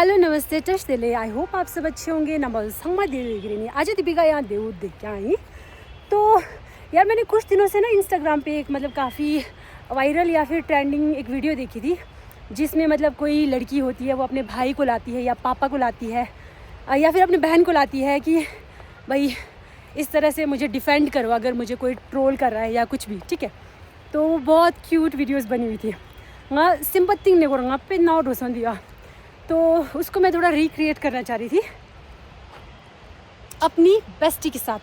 Hello नमस्ते टचदेले I hope आप सब अच्छे होंगे नंबर संगमा देगी आज दीपिका यहाँ देव देख के आई। तो यार मैंने कुछ दिनों से ना इंस्टाग्राम पे एक मतलब काफ़ी वायरल या फिर ट्रेंडिंग एक वीडियो देखी थी जिसमें मतलब कोई लड़की होती है वो अपने भाई को लाती है या पापा को लाती है या फिर अपनी बहन को लाती है कि भाई इस तरह से मुझे डिफेंड करो अगर मुझे कोई ट्रोल कर रहा है या कुछ भी, ठीक है। तो बहुत क्यूट वीडियोस बनी हुई थी सिंपत्ति ने को पे नाव डोसन दिया, तो उसको मैं थोड़ा रिक्रिएट करना चाह रही थी अपनी बेस्टी के साथ।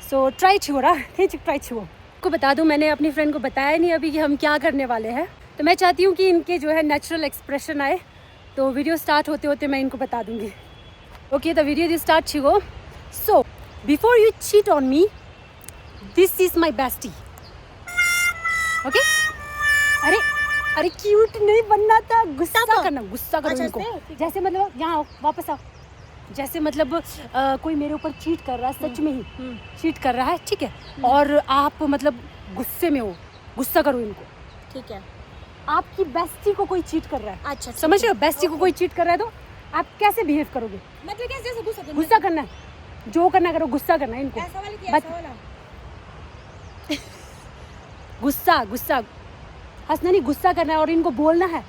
सो ट्राई छो रहा थे ट्राई छो को बता दूं, मैंने अपनी फ्रेंड को बताया नहीं अभी कि हम क्या करने वाले हैं, तो मैं चाहती हूँ कि इनके जो है नेचुरल एक्सप्रेशन आए, तो वीडियो स्टार्ट होते होते मैं इनको बता दूँगी। ओके द वीडियो स्टार्ट छो। So before you cheat on me this is my bestie. Okay अरे अरे क्यूट नहीं बनना था, गुस्सा करना, गुस्सा करो इनको। जैसे मतलब यहाँ वापस आओ, जैसे मतलब कोई मेरे ऊपर चीट कर रहा है, सच में ही चीट कर रहा है, ठीक है, और आप मतलब गुस्से में हो, गुस्सा करो इनको, ठीक है। आपकी बेस्टी को कोई चीट कर रहा है, अच्छा समझ रहे हो, बेस्टी को कोई चीट कर रहा है तो आप कैसे बिहेव करोगे? मतलब कैसे गुस्सा करना है, जो करना करो, गुस्सा करना है इनको। ऐसा वाला क्या ऐसा वाला? गुस्सा गुस्सा हंसना नहीं, गुस्सा करना है और इनको बोलना है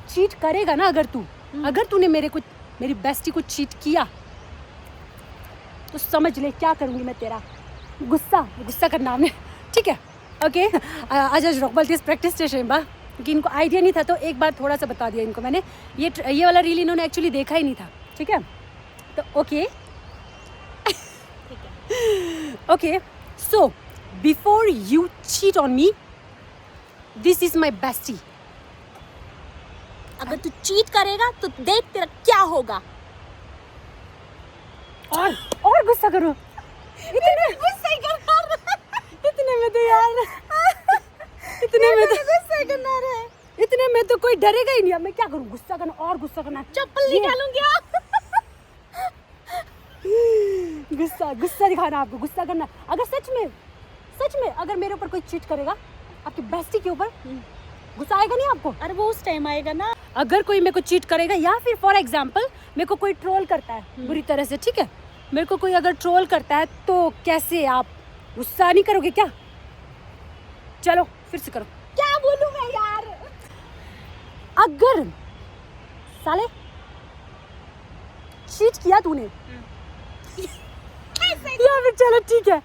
चीट करेगा ना अगर तूने मेरी बेस्टी को चीट किया तो समझ ले क्या करूंगी मैं तेरा। गुस्सा करना हमें, ठीक है। ओके आज रॉकबॉल प्रैक्टिस स्टेशन बा क्योंकि इनको आइडिया नहीं था, तो एक बार थोड़ा सा बता दिया इनको मैंने। ये वाला रील इन्होंने एक्चुअली देखा ही नहीं था, ठीक है। तो okay so before you cheat on me this is my bestie. अगर तू चीट करेगा तो देख तेरा क्या होगा। और गुस्सा करो, इतने में तो यार इतने में तो कोई डरेगा ही नहीं। अब मैं क्या करूं, गुस्सा करना और गुस्सा करना, चप्पल निकालूं क्या? गुस्सा दिखाना आपको, गुस्सा करना। अगर सच में अगर मेरे ऊपर कोई चीट करेगा आपकी बेस्टी के ऊपर, गुस्सा आएगा नहीं आपको? अरे वो उस टाइम आएगा ना। अगर कोई मेरे को चीट करेगा या फिर फॉर एग्जांपल मेरे को कोई ट्रोल करता है बुरी तरह से, ठीक है, मेरे को कोई अगर ट्रोल करता है तो कैसे आप गुस्सा नहीं करोगे क्या? चलो फिर से करो। क्या बोलूं मैं यार? अगर साले चीट किया तूने या फिर चलो ठीक है,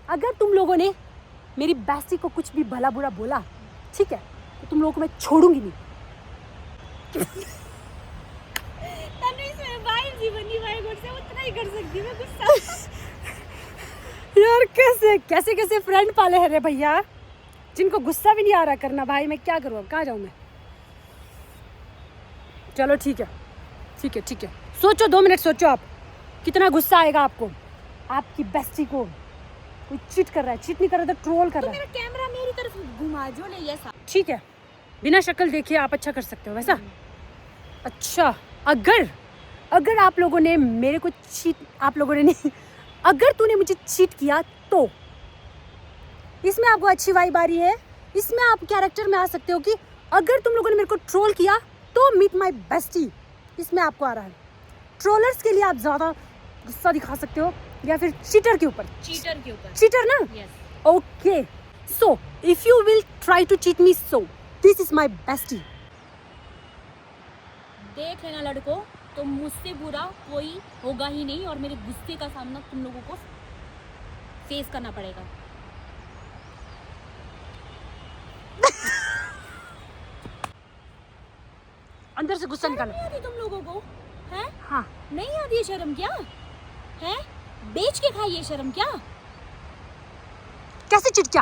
अगर तुम लोगों ने मेरी बेस्टी को कुछ भी भला बुरा बोला, ठीक है, तो तुम लोगों को मैं छोड़ूंगी नहीं। उतना ही कर सकती मैं गुस्सा। यार कैसे फ्रेंड पाले हैं रे भैया, जिनको गुस्सा भी नहीं आ रहा करना। भाई मैं क्या करूँ, कहाँ जाऊँ मैं? चलो ठीक है, सोचो 2 मिनट सोचो आप कितना गुस्सा आएगा आपको। आपकी बेस्टी को कोई चीट कर रहा है, चीट नहीं कर रहा तो ट्रोल कर रहा है। मेरा कैमरा मेरी तरफ घुमा जो नहीं ऐसा, ठीक है, बिना शक्ल देखे आप अच्छा कर सकते हो वैसा। अच्छा अगर आप लोगों ने मेरे को नहीं, अगर तूने मुझे चीट किया तो इसमें आपको अच्छी वाइब आ रही है, इसमें आप कैरेक्टर में आ सकते हो कि अगर तुम लोगों ने मेरे को ट्रोल किया तो मीट माई बेस्टी, इसमें आपको आ रहा है। ट्रोलर्स के लिए आप ज़्यादा गुस्सा दिखा सकते हो या फिर चीटर के ऊपर चीटर ना। Okay so if you will try to cheat me so this is my bestie. देख लेना लड़कों, तो मुझसे बुरा कोई होगा ही नहीं और मेरे गुस्से का सामना तुम लोगों को फेस करना पड़ेगा। अंदर से गुस्सा निकालो। नहीं आती तुम लोगों को है? हाँ नहीं आती है शर्म क्या है? बेच के खाइए शर्म क्या? कैसे चीट किया?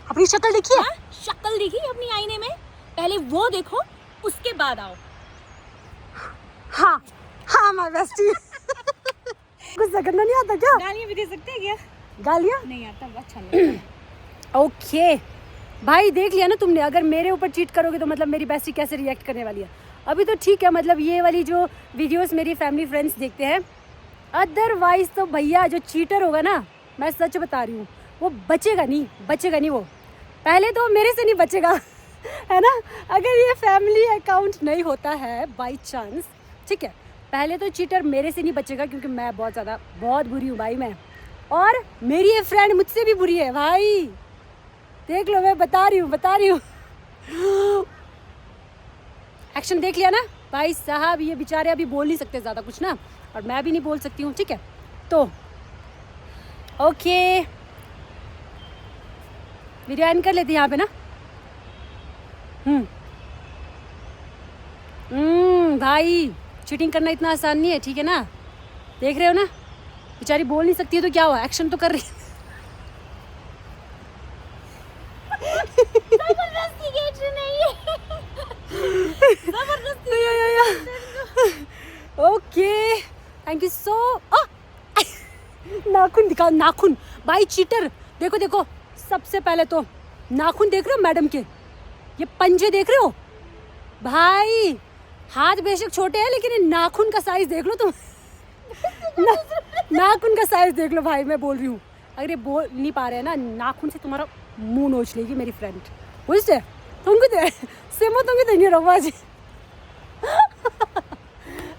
अपनी शक्ल देखी है? शक्ल देखी अपनी आईने में? पहले वो देखो उसके बाद आओ। हाँ माय बेस्टी। गुस्सा करना नहीं आता क्या? गालियाँ भी दे सकते हैं क्या? गालियाँ नहीं आता, अच्छा नहीं। ओके भाई देख लिया ना तुमने, अगर मेरे ऊपर चीट करोगे तो मतलब मेरी बेस्टी कैसे रिएक्ट करने वाली है। अभी तो ठीक है, मतलब ये वाली जो वीडियोस मेरी फैमिली फ्रेंड्स देखते हैं, अदरवाइज तो भैया जो चीटर होगा ना, मैं सच बता रही हूँ, वो बचेगा नहीं वो। पहले तो मेरे से नहीं बचेगा है ना। अगर ये फैमिली अकाउंट नहीं होता है बाई चांस, ठीक है, पहले तो चीटर मेरे से नहीं बचेगा क्योंकि मैं बहुत बुरी हूँ भाई मैं, और मेरी ये फ्रेंड मुझसे भी बुरी है भाई, देख लो, मैं बता रही हूँ। एक्शन देख लिया ना भाई साहब, ये बेचारे अभी बोल नहीं सकते ज़्यादा कुछ ना, और मैं भी नहीं बोल सकती हूँ, ठीक है। तो ओके, वीडियो एंड कर लेते हैं यहाँ पे ना। भाई चीटिंग करना इतना आसान नहीं है, ठीक है ना, देख रहे हो ना, बेचारी बोल नहीं सकती है तो क्या हुआ, एक्शन तो कर रही है। ओके, थैंक यू सो। नाखून दिखाओ, नाखून भाई, चीटर। देखो देखो, सबसे पहले तो नाखून देख रहे हो मैडम के, ये पंजे देख रहे हो भाई, हाथ बेशक छोटे हैं लेकिन ये नाखून का साइज देख लो तुम। नाखून का साइज देख लो भाई, मैं बोल रही हूँ, अगर ये बोल नहीं पा रहे हैं ना, नाखून से तुम्हारा मुंह नोच लेगी मेरी फ्रेंड, बुझते तुमको दे सेमो तुमको देनी रहो जी।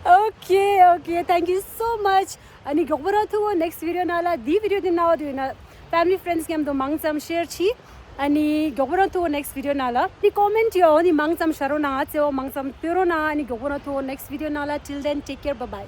Okay, thank you so much. अनि गोबरथु नेक्स्ट वीडियो नाला दी वीडियो दिन नाव दिना फैमिली फ्रेंड्स के हम तो मांगसम शेयर छी, अनि गोबरथु नेक्स्ट वीडियो नाला दी कमेंट यो नि मांगसम शरो ना से ओ मांगसम पेरो ना अनि गोबरथु नेक्स्ट वीडियो नाला, till then take care, bye bye.